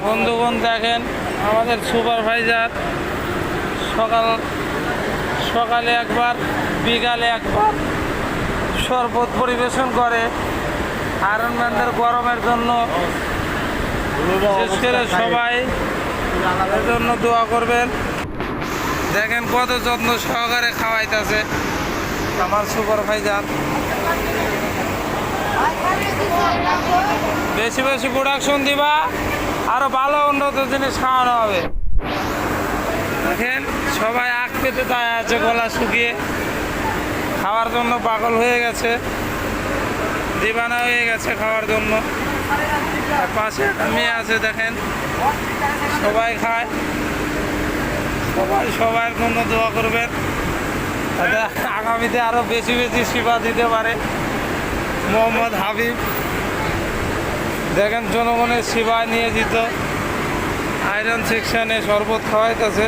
বন্ধুগণ দেখেন আমাদের সুপারভাইজার সকালে একবার বিকালে একবার শরবত পরিবেশন করে আয়রনম্যানদের গরমের জন্য। বিশেষ করে সবাই এর জন্য দোয়া করবেন। দেখেন কত যত্ন সহকারে খাওয়াইতেছে আমার সুপারভাইজার। বেশি বেশি প্রোডাকশন দিবা, আরো ভালো উন্নত জিনিস খাওয়ানো হবে। দেখেন সবাই আখ পেতে তাই আছে, গলা শুকিয়ে খাওয়ার জন্য পাগল হয়ে গেছে, দিবানা হয়ে গেছে খাওয়ার জন্য। আর পাশে একটা মেয়ে আছে দেখেন, সবাই খায়। সবার জন্য দোয়া করবেন, তাতে আগামীতে আরো বেশি বেশি সেবা দিতে পারে। মোহাম্মদ হাবিব দেখেন জনগণের সেবায় নিয়োজিত, আয়রন সেকশনে শরবত খাওয়াইতেছে।